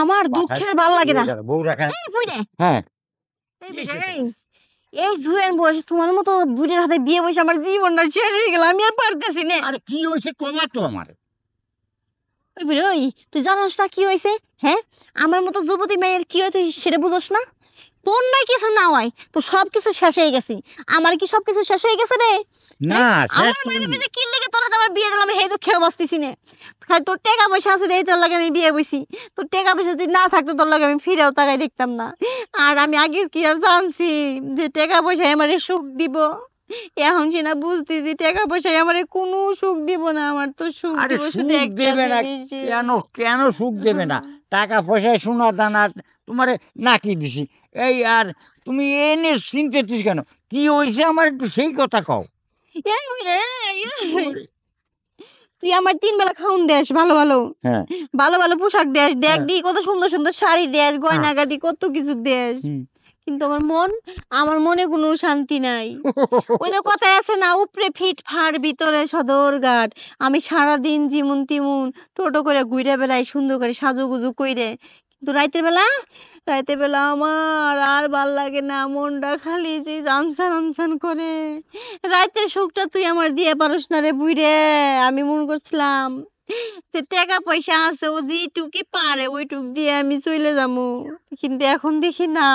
আমার দুঃখের ভাল লাগে না বউ রাখা হ্যাঁ এই জুয়েন বয়সে তোমার মতো বুড়ির হাতে বিয়ে বসে আমার জীবনটা শেষ হয়ে গেল আমি আর পারতেছি না আরে কি হয়েছে কমা তো আমার ওই বুড়ি ওই তুই জানোস না কি হয়েছে হ্যাঁ আমার মতো যুবতী মেয়ের কি হয় তুই সেটা বুঝোস না তোর নয় কিছু না হয় তো সবকিছু শেষ হয়ে গেছে আমার কি সবকিছু শেষ হয়ে গেছে রে না আমার মায়ের কি লেগে তোর হাতে আমার বিয়ে দিলাম সেই তো খেয়ে বাঁচতেছি না তোর টাকা পয়সা আছে এই তোর লাগে আমি বিয়ে বইছি তোর টাকা পয়সা যদি না থাকতো তোর লাগে আমি ফিরেও তাকাই দেখতাম না আর আমি আগে কি আর জানছি যে টাকা পয়সা আমার সুখ দিব এখন সিনা বুঝতেছি টাকা পয়সা আমার কোনো সুখ দিব না আমার তো সুখ দিব শুধু দেবে না কেন কেন সুখ দেবে না টাকা পয়সায় সোনা দানা তোমারে নাকি দিছি এই আর তুমি এনে চিনতেছিস কেন কি হয়েছে আমার একটু সেই কথা কও তুই আমার 3 বেলা খাউন দেশ ভালো ভালো ভালো ভালো পোশাক দেশ দেখ দি কত সুন্দর সুন্দর শাড়ি দেশ গয়নাগাটি কত কিছু দেশ কিন্তু আমার মনে কোনো শান্তি নাই ওই যে কথায় আছে না উপরে ফিট ফাড় ভিতরে সদরঘাট আমি সারাদিন যেমন তেমন টোটো করে ঘুরে বেড়াই সুন্দর করে সাজুগুজু কইরে কিন্তু রাতের বেলা আমার আর ভাল লাগে না মনটা খালি যে আনছান আনছান করে রাতের সুখটা তুই আমার দিয়ে পারস না রে বুইরে আমি মন করছিলাম যে টাকা পয়সা আছে ও যেটুকি পারে ওইটুক দিয়ে আমি চলে যাবো কিন্তু এখন দেখি না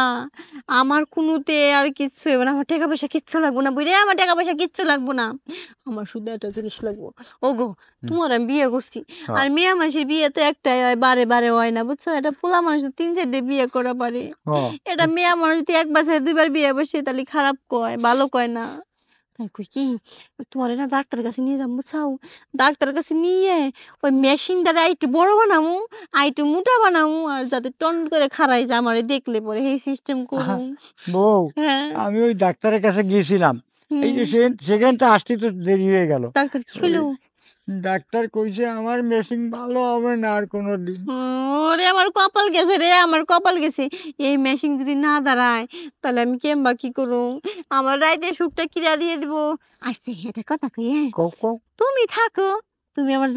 আমার কোনোতে আর কিচ্ছু হবে না আমার টাকা পয়সা কিচ্ছু লাগবো না বুঝলে আমার টাকা পয়সা কিচ্ছু লাগবো না আমার শুধু একটা জিনিস লাগবো ও গো তোমার আমি বিয়ে করছি আর মেয়ে মানুষের বিয়ে তো একটাই হয় বারে বারে হয় না বুঝছো এটা পোলা মানুষ 3-4 বিয়ে করা পারে এটা মেয়ে মানুষ যদি 1 বছরে 2 বার বিয়ে বসে তাহলে খারাপ কয় ভালো কয় না তাই কই কি তোমার না ডাক্তারের কাছে নিয়ে যাবো বুঝছাও ডাক্তারের কাছে নিয়ে ওই মেশিন দ্বারা একটু বড় বানামু আর একটু মোটা বানামু আর যাতে টন করে খারাই যায় আমারে দেখলে পরে এই সিস্টেম করুন বউ আমি ওই ডাক্তারের কাছে গিয়েছিলাম এই যে সেখানটা আসতে তো দেরি হয়ে গেল ডাক্তার কি হলো ডাক্তার কইছে আমার মেশিন ভালো হবে না আর কোনো দিন ওরে আমার কপাল গেছে রে আমার কপাল গেছে এই মেশিন যদি না দাঁড়ায় তাহলে আমি কেমবা কি করুম আমার রাইতে সুখটা কিরা দিয়ে দিব আচ্ছা এটা কথা কই হ্যাঁ তুমি থাকো তুমি আমার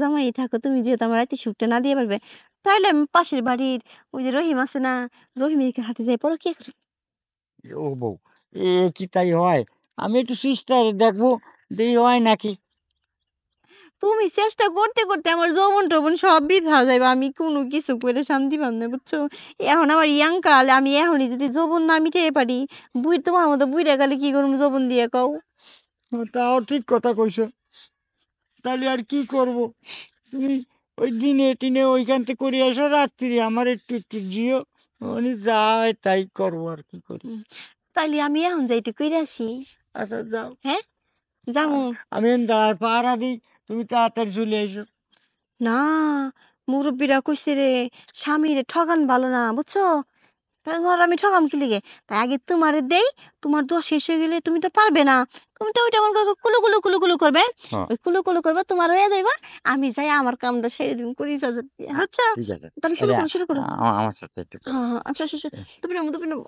জামাই থাকো তুমি যেহেতু আমার রাইতে সুখটা না দিয়ে পারবে তাহলে আমি পাশের বাড়ির ওই যে রহিম আছে না রহিমের হাতে যাই পরে কি ও বউ এ কি তাই হয় আমি একটু চেষ্টা দেখবো দেই হয় নাকি তুমি চেষ্টা করতে করতে আমার যৌবন টৌবন সব বৃথা যাইবে আমি কোনো কিছু করে শান্তি পাব না বুঝছো এখন আমার ইয়াং কাল আমি এখনই যদি যৌবন না মিটাইতে পারি তোমার মতো বুইড়া গেলে কি করবো যৌবন দিয়ে কও তাও ঠিক কথা কইছো তাহলে আর কি করব তুমি ওই দিনে টিনে ওইখান থেকে করে আসো রাত্রি আমার একটু একটু জিও উনি যা হয় তাই করবো আর কি করি তাইলে আমি এখন যাই একটু করে আসি আচ্ছা যাও হ্যাঁ যাবো আমি দাঁড়ায় পাহারা দিই তুমি তাড়াতাড়ি চলে এসো না মুরব্বীরা কইছে রে স্বামীরে ঠগান ভালো না বুঝছো ধর আমি ঠগাম কি লিগে তাই আগে তোমারে দেই তোমার দোয়া শেষ হয়ে গেলে তুমি তো পারবে না তুমি তো ওইটা মনে করবে কুলু কুলু কুলু কুলু করবে ওই কুলু কুলু করবে তোমার হয়ে যাইবা আমি যাই আমার কামটা সেরে দিন 20,000 দিয়ে আচ্ছা তাহলে শুরু করো আমার সাথে আচ্ছা আচ্ছা তুমি নামো